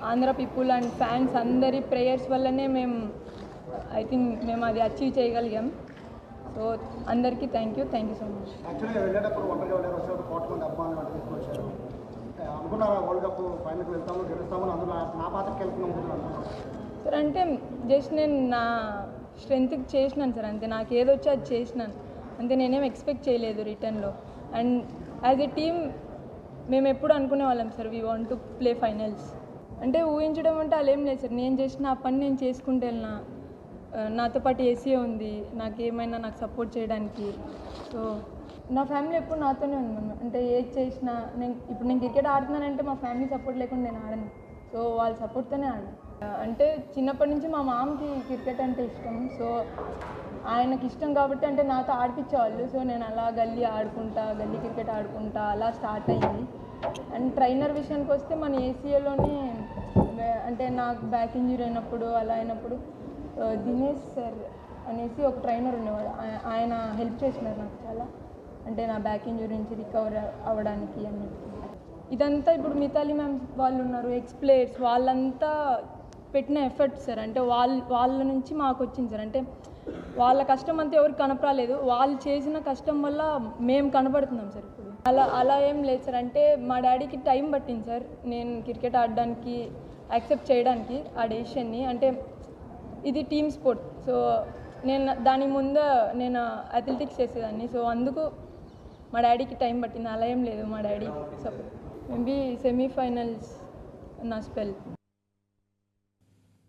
Andhra people and fans అందరి prayers వల్లనే I think మేము అది అచీవ్ చేయగలిగాం. సో అందరికీ thank you so much. Sir అంటే జస్ట్ నేను నా స్ట్రెంత్కి చేసినాను సార్, అంతే. నాకు ఏదొచ్చో అది చేసినాను అంతే. నేనేం ఎక్స్పెక్ట్ చేయలేదు రిటర్న్లో. అండ్ యాజ్ ఎ టీమ్ మేము ఎప్పుడు అనుకునే వాళ్ళం sir, we want to play finals. అంటే ఊహించడం అంటే అలా ఏం లేదు సార్. నేను చేసిన ఆ పని నేను చేసుకుంటూ వెళ్ళినా. నాతో పాటు ఏసీ ఉంది, నాకేమైనా నాకు సపోర్ట్ చేయడానికి. సో నా ఫ్యామిలీ ఎప్పుడు నాతోనే ఉంది. అంటే ఏది చేసినా ఇప్పుడు నేను క్రికెట్ ఆడుతున్నానంటే మా ఫ్యామిలీ సపోర్ట్ లేకుండా నేను ఆడను. సో వాళ్ళ సపోర్ట్తోనే ఆడాను. అంటే చిన్నప్పటి నుంచి మా మామకి క్రికెట్ అంటే ఇష్టం. సో ఆయనకి ఇష్టం కాబట్టి అంటే నాతో ఆడిపించేవాళ్ళు. సో నేను అలా గల్లీ క్రికెట్ ఆడుకుంటా అలా స్టార్ట్ అయ్యింది. అండ్ ట్రైనర్ విషయానికి వస్తే మన ఏసీఏలోనే అంటే నాకు బ్యాక్ ఇంజరీ అయినప్పుడు అలా అయినప్పుడు దినేష్ సార్ అనేసి ఒక ట్రైనర్ ఉండేవాడు. ఆయన హెల్ప్ చేసినారు నాకు చాలా. అంటే నా బ్యాక్ ఇంజరీ నుంచి రికవర్ అవ్వడానికి అన్నట్టు. ఇదంతా ఇప్పుడు మితాలి మ్యామ్ వాళ్ళు ఉన్నారు, ఎక్స్ ప్లేయర్స్, వాళ్ళంతా పెట్టిన ఎఫర్ట్ సార్. అంటే వాళ్ళ నుంచి మాకు వచ్చింది సార్. అంటే వాళ్ళ కష్టం అంతా ఎవరికి కనపరాలేదు, వాళ్ళు చేసిన కష్టం వల్ల మేము కనపడుతున్నాం సార్ ఇప్పుడు. అలా ఏం లేదు సార్. అంటే మా డాడీకి టైం పట్టింది సార్ నేను క్రికెట్ ఆడడానికి యాక్సెప్ట్ చేయడానికి ఆ డెసిషన్ని. అంటే ఇది టీమ్ స్పోర్ట్. సో దాని ముందు నేను అథ్లెటిక్స్ చేసేదాన్ని. సో అందుకు మా డాడీకి టైం పట్టింది. అలా ఏం లేదు మా డాడీ సపోర్ట్. మేబీ సెమీఫైనల్స్ నా స్పెల్.